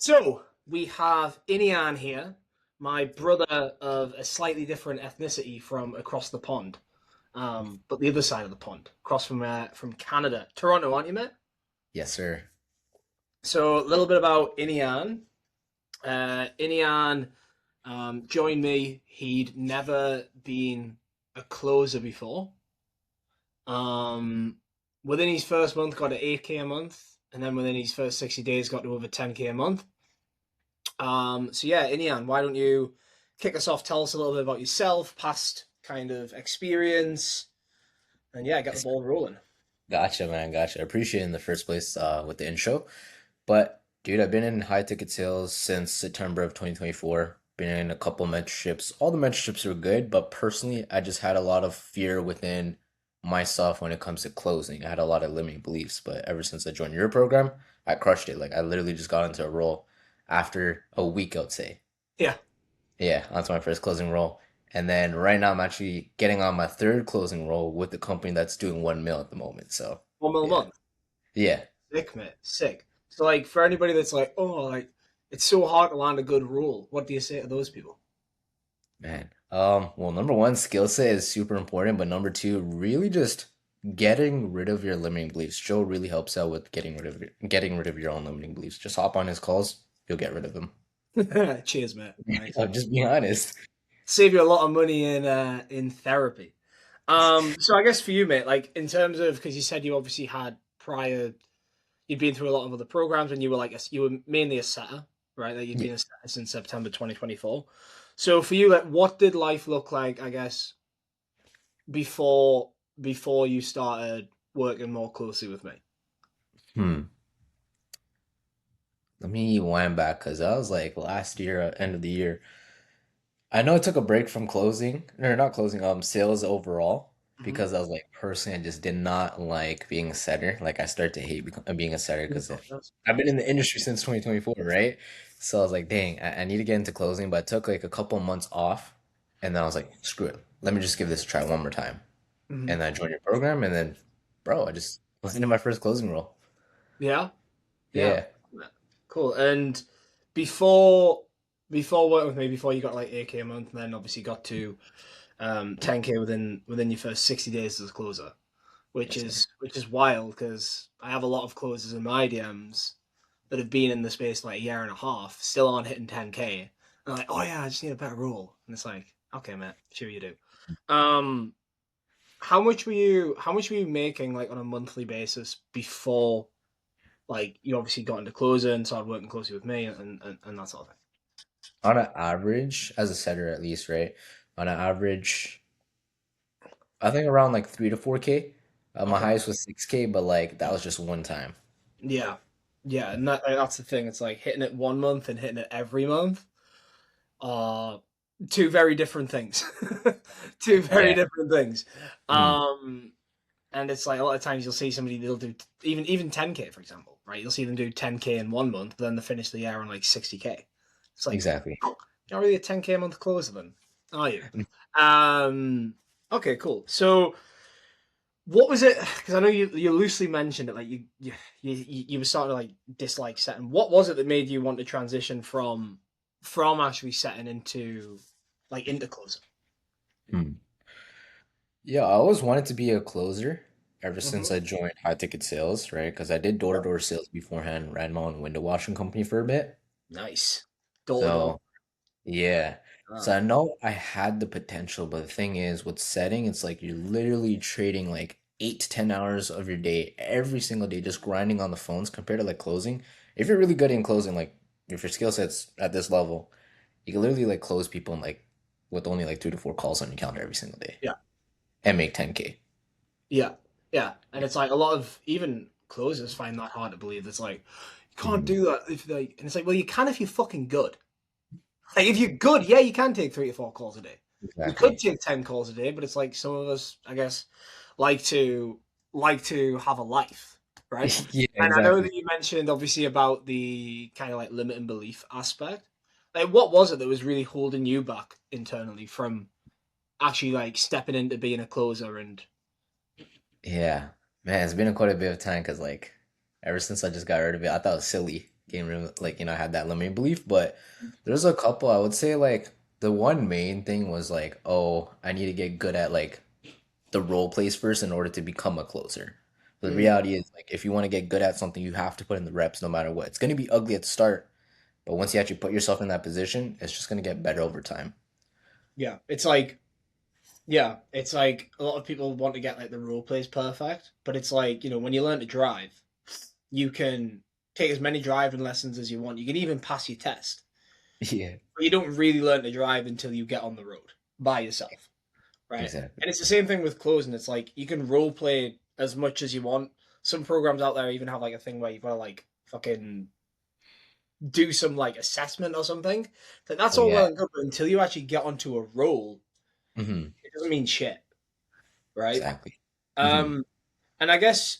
So we have Iniyan here, my brother of a slightly different ethnicity from across the pond, but the other side of the pond, across from Canada, Toronto, aren't you, mate? Yes, sir. So a little bit about Iniyan. Iniyan joined me. He'd never been a closer before. Um, Within his first month, got to 8K a month, and then within his first 60 days, got to over 10K a month. So yeah, Inian, why don't you kick us off? Tell us a little bit about yourself, past kind of experience, and yeah, get the Yes, ball rolling. gotcha, man. Gotcha. I appreciate it in the first place with the intro. But dude, I've been in high ticket sales since September of 2024. Been in a couple mentorships. All the mentorships are good, but personally, I just had a lot of fear within myself when it comes to closing. I had a lot of limiting beliefs, but ever since I joined your program, I crushed it. Like I literally just got into a role after a week, I would say. Yeah, Yeah, that's my first closing role. And then right now I'm actually getting on my third closing role with the company that's doing 1 mil at the moment. So 1 mil a yeah. month. Yeah, Sick, mate. Sick. So like for anybody that's like, oh, like it's so hard to land a good rule. What do you say to those people? man. Well, number one, skill set is super important, but number two, really just getting rid of your limiting beliefs. Joe really helps out with getting rid of your own limiting beliefs. Just hop on his calls, you'll get rid of them. Cheers, mate. Nice. I'm just being honest. Save you a lot of money in therapy. So I guess for you, mate, like in terms of because you said you obviously had prior you'd been through a lot of other programs and you were like you were mainly a setter, right? Like you'd Yeah. been a setter since September 2024. So for you, like what did life look like, I guess, before you started working more closely with me? Hmm. Let me wind back because that was like last year, end of the year. I know I took a break from closing, or not closing, sales overall Mm-hmm. because I was like personally, I just did not like being a setter. Like I started to hate being a setter because I've been in the industry since 2024, right? So I was like, dang, I need to get into closing, but I took like a couple months off, and then I was like, screw it, let me just give this a try one more time. Mm-hmm. And then I joined your program, and then, bro, I just was into my first closing role. Yeah, yeah, Yeah, cool. And before before working with me, before you got like 8K a month, and then obviously got to 10K within your first 60 days as a closer, which yes, sir. is wild because I have a lot of closers in my DMs that have been in the space like a year and a half, still aren't hitting 10K. And like, oh yeah, I just need a better rule. And it's like, okay, mate, sure you do. Um, how much were you making like on a monthly basis before like you obviously got into closer and started working closely with me and that sort of thing? On an average, as a setter at least, right? On an average, I think around like 3 to 4K. My Okay. highest was 6K, but like that was just one time. Yeah. Yeah, and that's the thing. It's like hitting it 1 month and hitting it every month are two very different things. Two very Yeah. different things. Mm. Um, and it's like a lot of times you'll see somebody they'll do even 10K for example, right? You'll see them do 10K in 1 month, but then they finish the year on like 60K. It's like Exactly. you're not really a 10K a month closer then, are you? Um, okay, cool. So what was it? Because I know you loosely mentioned it, like you were starting to like dislike setting. What was it that made you want to transition from actually setting into closing? Mm. Yeah, I always wanted to be a closer ever since Hmm. I joined high ticket sales, right? Because I did door-to-door sales beforehand, ran my own window washing company for a bit. Nice, door to door. So yeah. So Ah, I know I had the potential, but the thing is, with setting, it's like you're literally trading like 8 to 10 hours of your day every single day, just grinding on the phones compared to like closing. If you're really good in closing, like if your skill set's at this level, you can literally like close people in like with only like 2 to 4 calls on your calendar every single day yeah, and make 10K. yeah, yeah. And it's like a lot of even closers find that hard to believe. It's like you can't Mhm. do that if like, and it's like, well, you can if you're fucking good. Like if you're good, yeah, you can take 3 to 4 calls a day. You could Exactly. take 10 calls a day, but it's like some of us, I guess, like to have a life, right? Yeah, And I know exactly. that you mentioned obviously about the kind of like limiting belief aspect. Like, what was it that was really holding you back internally from actually like stepping into being a closer and Yeah. Man, it's been quite a bit of time because like ever since I just got rid of it, I thought it was silly. getting rid of, like, I had that limiting belief. But there's a couple, I would say, like, the one main thing was like, oh, I need to get good at like the role plays first in order to become a closer. The Mm, reality is, like, if you want to get good at something, you have to put in the reps no matter what. It's going to be ugly at the start, but once you actually put yourself in that position, it's just going to get better over time. yeah, it's like a lot of people want to get like the role plays perfect, but it's like, when you learn to drive, you can take as many driving lessons as you want. You can even pass your test, Yeah, but you don't really learn to drive until you get on the road by yourself, right? exactly. And it's the same thing with closing. It's like you can role play as much as you want. Some programs out there even have like a thing where you've got to like fucking do some like assessment or something. Like that's Oh all yeah. well and good, but until you actually get onto a role, Hmm. it doesn't mean shit, right? Exactly. Hmm. Um, and I guess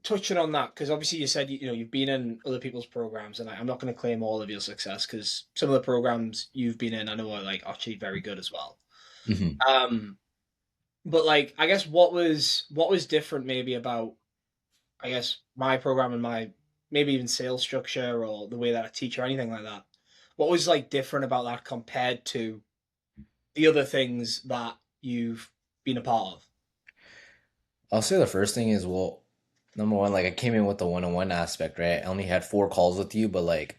touching on that, because obviously you said you've been in other people's programs, and I'm not going to claim all of your success because some of the programs you've been in, I know are like actually very good as well. Hmm. Um, but like, I guess what was different maybe about I guess my program and my maybe even sales structure or the way that I teach or anything like that. What was like different about that compared to the other things that you've been a part of? I'll say the first thing is, well, number one, like I came in with the one-on-one aspect, right? I only had 4 calls with you, but like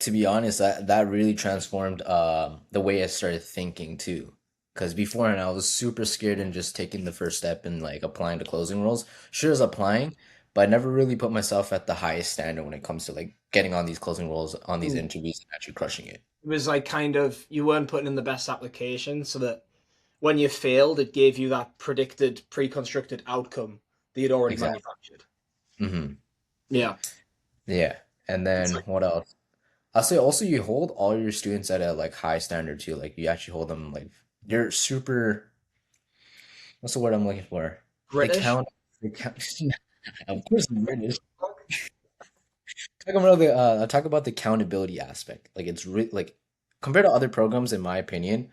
to be honest, that really transformed the way I started thinking too. Because before, and I was super scared and just taking the first step and like applying to closing roles. Sure as applying, but I never really put myself at the highest standard when it comes to like getting on these closing roles, on these Mm. interviews, and actually crushing it. It was like kind of you weren't putting in the best application, so that when you failed, it gave you that predicted, pre-constructed outcome that you'd already Exactly. manufactured. Hmm. Yeah, Yeah. And it's then like what else? I'll say also you hold all your students at a like high standard too. Like you actually hold them like you're super. What's the word I'm looking for? They British. count. They count. Of course, I'm British. Talk about the accountability aspect. Like it's like compared to other programs, in my opinion,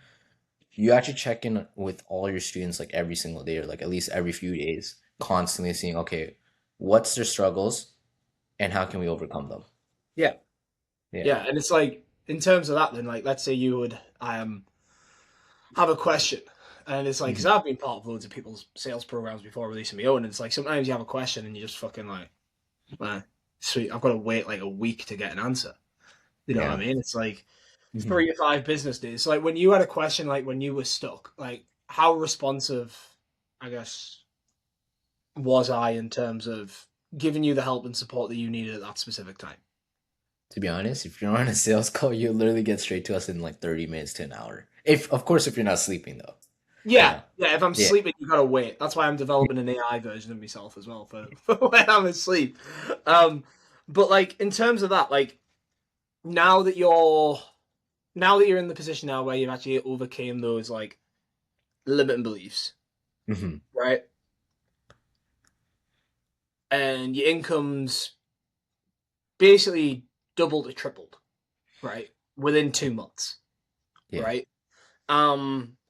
you actually check in with all your students like every single day or like at least every few days, constantly seeing okay, what's their struggles and how can we overcome them. Yeah, Yeah. yeah, and it's like in terms of that, then like let's say you would have a question. And it's like, because Hmm. I've been part of loads of people's sales programs before releasing my own. And it's like, sometimes you have a question and you just fucking like, man, sweet, I've got to wait like a week to get an answer. You know what I Yeah. mean? It's like Hmm. 3 to 5 business days. So like when you had a question, like when you were stuck, like how responsive, I guess, was I in terms of giving you the help and support that you needed at that specific time? To be honest, if you're on a sales call, you literally get straight to us in like 30 minutes to an hour. If of course if you're not sleeping though, you Yeah, know. yeah. If I'm Yeah. sleeping, you gotta wait. That's why I'm developing an AI version of myself as well for, for when I'm asleep. Um, but like in terms of that, like now that you're now that you're in the position now where you've actually overcame those like limiting beliefs, Hmm. right? And your income's basically doubled or tripled, right? Within 2 months, Yeah. right?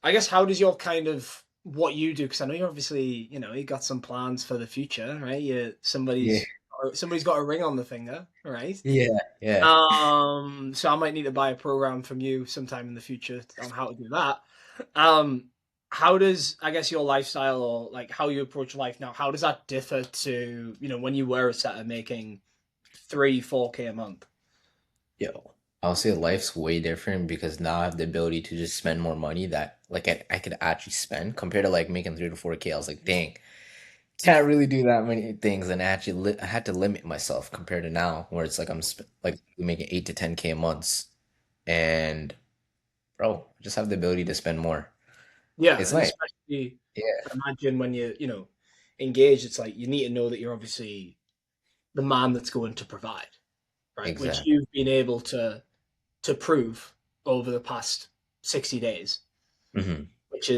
I guess how does your kind of what you do? Because I know you're obviously, you got some plans for the future, right? You Yeah. somebody's got a ring on the finger, right? Yeah. Yeah. So I might need to buy a program from you sometime in the future on how to do that. Um, how does I guess your lifestyle or like how you approach life now? How does that differ to when you were a setter making 3, 4K a month? Yo, I'll say life's way different because now I have the ability to just spend more money that like I could actually spend compared to like making 3 to 4K. I was like, dang, can't really do that many things, and I had to limit myself compared to now where it's like like making 8 to 10K a month, and bro, I just have the ability to spend more. Yeah, It's and nice. especially Yeah, I imagine when you engage, it's like you need to know that you're obviously the man that's going to provide, right? Which exactly. you've been able to prove over the past 60 days, Hmm. which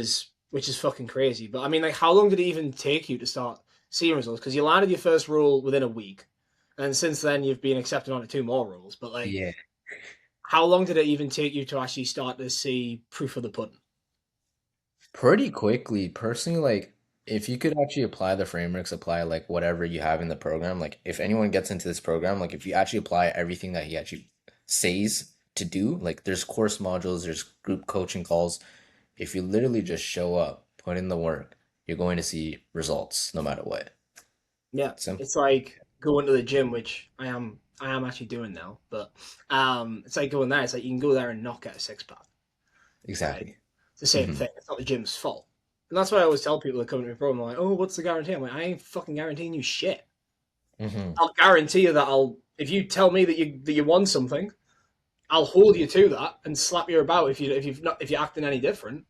is fucking crazy. But I mean, like, how long did it even take you to start seeing results? Because you landed your first role within a week, and since then you've been accepted onto 2 more roles. But like, Yeah. how long did it even take you to actually start to see proof of the pudding? Pretty quickly, personally, like if you could actually apply the frameworks, apply like whatever you have in the program, like if anyone gets into this program, like if you actually apply everything that he actually says to do, like there's course modules, there's group coaching calls. If you literally just show up, put in the work, you're going to see results no matter what. Yeah, Simple. it's like going to the gym, which I am actually doing now. But it's like going there. It's like you can go there and not get a six pack, right? Exactly. It's the same Hmm. thing. It's not the gym's fault. And that's why I always tell people that come to my program, like, oh, what's the guarantee? I'm like, I ain't fucking guaranteeing you shit. Hmm. I'll guarantee you that if you tell me that you want something, I'll hold you to that and slap you about if you're acting any different.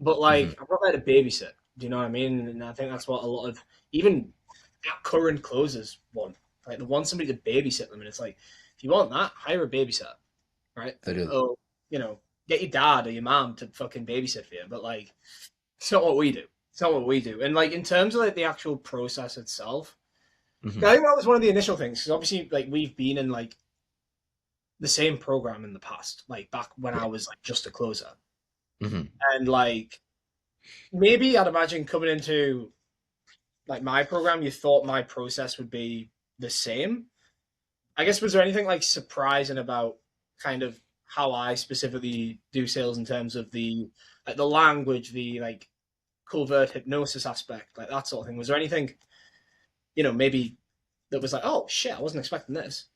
But Hmm. like, I'm not there to babysit. Do you know what I mean? And I think that's what a lot of even at current closers want. Like they want somebody to babysit them, and it's like, if you want that, hire a babysitter, right? Literally. Oh, get your dad or your mom to fucking babysit for you. But like, it's not what we do. It's not what we do. And like in terms of like the actual process itself, I Hmm. think that was one of the initial things. Because obviously, like we've been in like the same program in the past, like back when I Yeah. was like just a closer, Hmm. and like maybe I'd imagine coming into like my program, you thought my process would be the same. I guess was there anything like surprising about kind of how I specifically do sales in terms of the language, the like covert hypnosis aspect, like that sort of thing? Was there anything maybe that was like, oh shit, I wasn't expecting this?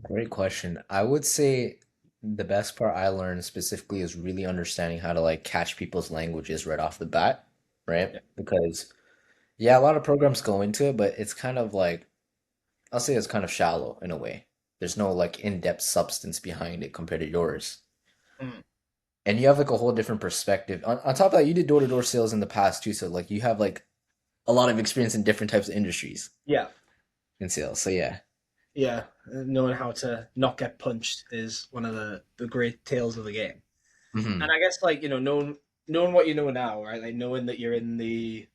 Great question. I would say the best part I learned specifically is really understanding how to like catch people's languages right off the bat, right? Yeah. Because yeah, a lot of programs go into it, but it's kind of like I'll say it's kind of shallow in a way. There's no like in-depth substance behind it compared to yours. Mm. And you have like a whole different perspective. On top of that, you did door-to-door sales in the past too, so like you have like a lot of experience in different types of industries Yeah, in sales. So yeah. yeah. Knowing how to not get punched is one of the great tales of the game. And Hmm. I guess like knowing what you know now, right? Like knowing that you're in the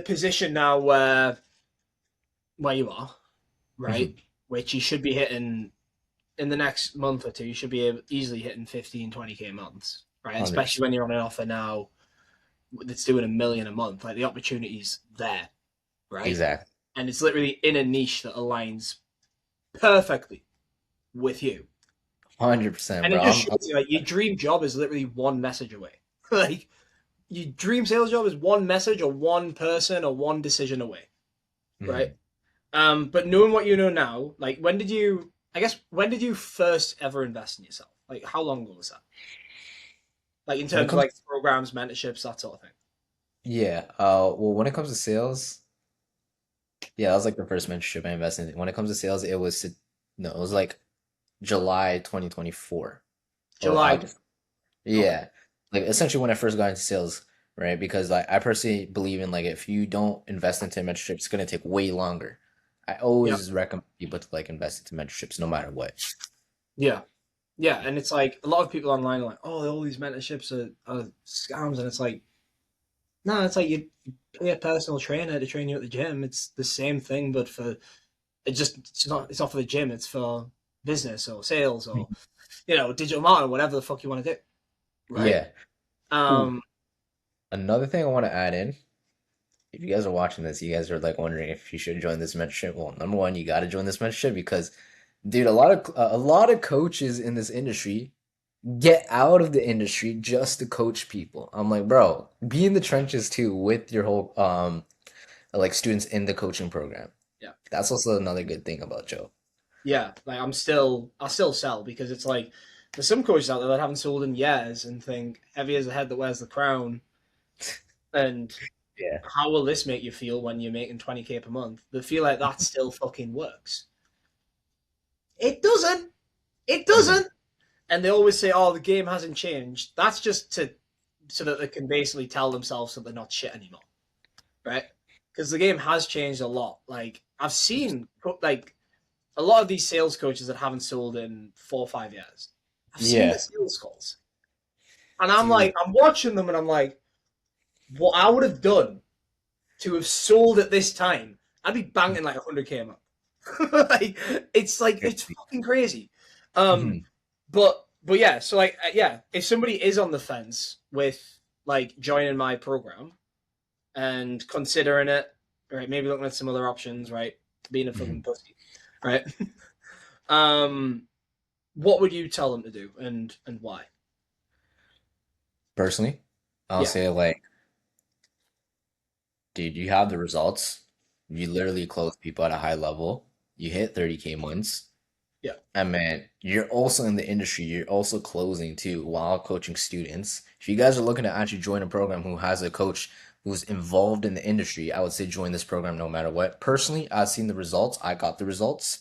position now where you are, right? Hmm. Which you should be hitting in the next month or two. You should be easily hitting 15, 20K months, right? Especially 100%. when you're on an offer now that's doing 1 million a month. Like the opportunity's there, right? Exactly. And it's literally in a niche that aligns perfectly with you. 100%, And bro. it just shows you like your dream job is literally one message away. Like your dream sales job is one message or one person or one decision away, right? Mhm. But knowing what you know now, like when did you first ever invest in yourself? Like how long ago was that? Like in When it terms of comes, like programs, mentorships, that sort of thing. yeah, well, when it comes to sales, yeah, that was like the first mentorship I invested in. When it comes to sales, no, it was like July 2024 or July. August. Okay. Yeah, like essentially when I first got into sales, right? Because like I personally believe in like if you don't invest into mentorship, it's gonna take way longer. I Yeah. always recommend people to like invest into mentorships no matter what. Yeah. Yeah. And it's like a lot of people online are like, oh, all these mentorships are scams, and it's like, no, it's like you pay a personal trainer to train you at the gym. It's the same thing, but for it's not for the gym. It's for business or sales or digital marketing, whatever the fuck you want to do, right? Yeah. Ooh, Um, another thing I want to add in. If you guys are watching this, you guys are like wondering if you should join this mentorship. Well, number one, you got to join this mentorship because, dude, a lot of coaches in this industry get out of the industry just to coach people. I'm like, bro, be in the trenches too with your whole like students in the coaching program. yeah, That's also another good thing about Joe. yeah. Like I'll still sell because it's like there's some coaches out there that haven't sold in years and think heavy as the head that wears the crown. And Yeah. how will this make you feel when you're making 20K per month? They feel like that still fucking works. It doesn't. It Hmm. doesn't. And they always say, "Oh, the game hasn't changed." That's just to so that they can basically tell themselves that they're not shit anymore, right? Because the game has changed a lot. Like I've seen like a lot of these sales coaches that haven't sold in 4 or 5 years. I've seen the Yeah, sales calls, and I'm dude. like, I'm watching them, and I'm like, what I would have done to have sold at this time, I'd be banging like 100K a month. It's fucking crazy. Um, Hmm. but yeah, so like yeah, if somebody is on the fence with like joining my program and considering it, right? Maybe looking at some other options, right? Being a Hmm. fucking pussy, right? um, what would you tell them to do and why? Personally, I'll Yeah, say like, dude, you have the results. You literally close people at a high level. You hit 30K months. yeah, And man, you're also in the industry. You're also closing too while coaching students. If you guys are looking to actually join a program who has a coach who's involved in the industry, I would say join this program no matter what. Personally, I've seen the results. I got the results.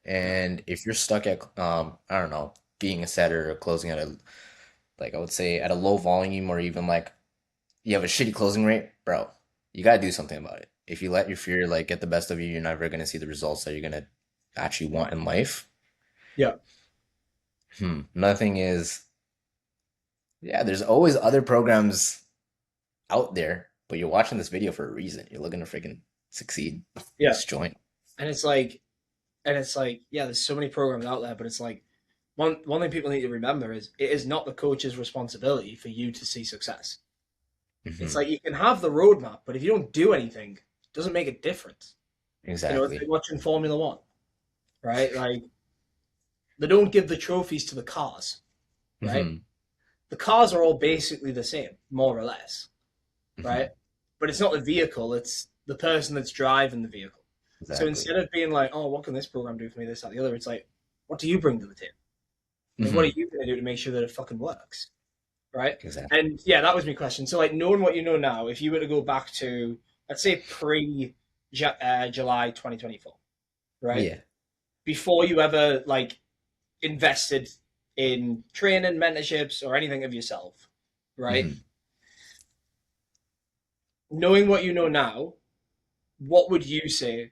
And if you're stuck at I don't know, being a setter or closing at a like I would say at a low volume or even like you have a shitty closing rate, bro, you gotta do something about it. If you let your fear like get the best of you, you're never gonna see the results that you're gonna actually want in life. yeah, Another thing is, yeah, there's always other programs out there, but you're watching this video for a reason. You're looking to freaking succeed. yeah. Just join. And it's like, yeah, there's so many programs out there, but it's like one thing people need to remember is it is not the coach's responsibility for you to see success. It's Hmm. like you can have the roadmap, but if you don't do anything, it doesn't make a difference. You know, it's like Exactly. watching Formula One, right? Like they don't give the trophies to the cars, right? Hmm. The cars are all basically the same, more or less, right? Hmm. But it's not the vehicle, it's the person that's driving the vehicle. So Exactly. instead of being like, oh, what can this program do for me, this, that, the other, it's like, what do you bring to the table? Like, what are Hmm. you going to do to make sure that it fucking works? Right? Exactly. And yeah, that was my question. So, like, knowing what you know now, if you were to go back to, let's say, pre July 2024, right? Yeah. Before you ever, like, invested in training, mentorships, or anything of yourself, right? Hmm. Knowing what you know now, what would you say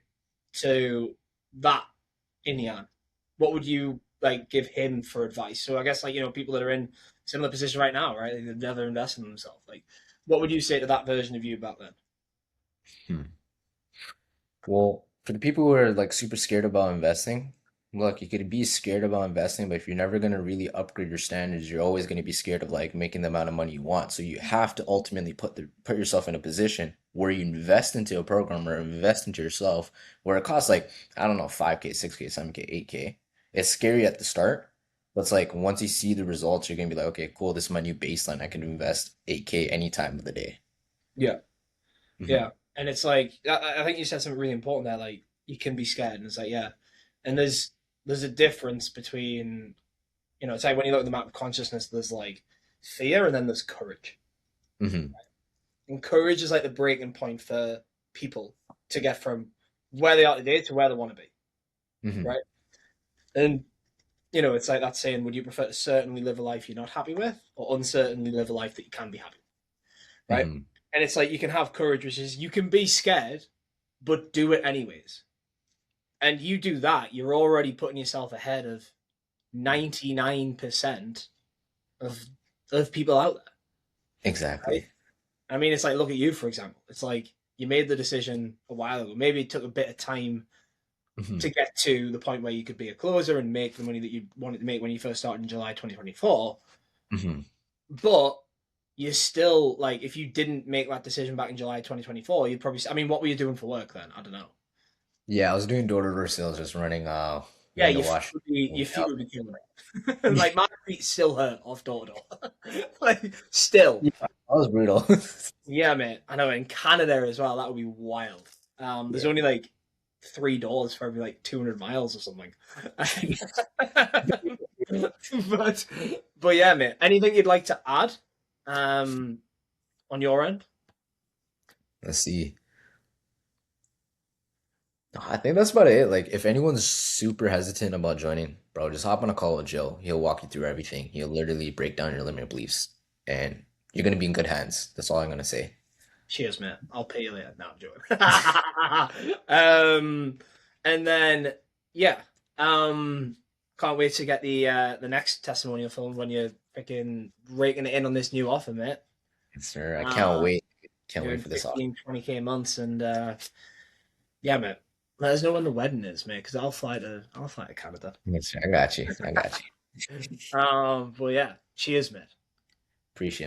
to that Iniyan? What would you like give him for advice? So I guess like people that are in similar position right now, right? They've never invested in themselves. Like, what would you say to that version of you back then? Hmm. Well, for the people who are like super scared about investing, look, you could be scared about investing, but if you're never going to really upgrade your standards, you're always going to be scared of like making the amount of money you want. So you have to ultimately put yourself in a position where you invest into a program or invest into yourself where it costs like, I don't know, 5K, 6K, 7K, 8K. It's scary at the start, but it's like once you see the results, you're going to be like, okay, cool, this is my new baseline. I can invest 8K any time of the day. Yeah, Hmm. yeah, and it's like I think you said something really important there. Like you can be scared, and it's like yeah, and there's a difference between it's like when you look at the map of consciousness, there's like fear, and then there's courage. Hmm. And courage is like the breaking point for people to get from where they are today to where they want to be, Hmm. right? And it's like that saying, would you prefer to certainly live a life you're not happy with or uncertainly live a life that you can be happy with, right? Hmm. And it's like you can have courage, which is you can be scared, but do it anyways. And you do that, you're already putting yourself ahead of 99% of of people out there, right? Exactly. I mean, it's like look at you, for example. It's like you made the decision a while ago. Maybe it took a bit of time Hmm. to get to the point where you could be a closer and make the money that you wanted to make when you first started in July 2024. Hmm. But you still like if you didn't make that decision back in July 2024, you'd probably. I mean, what were you doing for work then? I don't know. Yeah, I was doing door-to-door sales, just running Yeah, window wash. your feet Yep. would be killing it. Like my feet still hurt off door to door. Like still. Yeah, that was brutal. Yeah, mate. I know in Canada as well. That would be wild. There's Yeah. only like 3 doors for every like 200 miles or something. but but yeah, mate. Anything you'd like to add um, on your end? Let's see. I think that's about it. Like, if anyone's super hesitant about joining, bro, just hop on a call with Joe. He'll walk you through everything. He'll literally break down your limiting beliefs, and you're gonna be in good hands. That's all I'm gonna say. Cheers, mate. I'll pay you later. No, I'm joking. And then yeah, can't wait to get the next testimonial film when you're freaking raking it in on this new offer, mate. Yes, sir. I can't Uh, wait. Can't wait doing for this off. 15, 20K months, and yeah, mate. Let us know when the wedding is, mate, because I'll fly to Canada. Yes, sir. I got you. I got you. But yeah, cheers, mate. Appreciate it, man.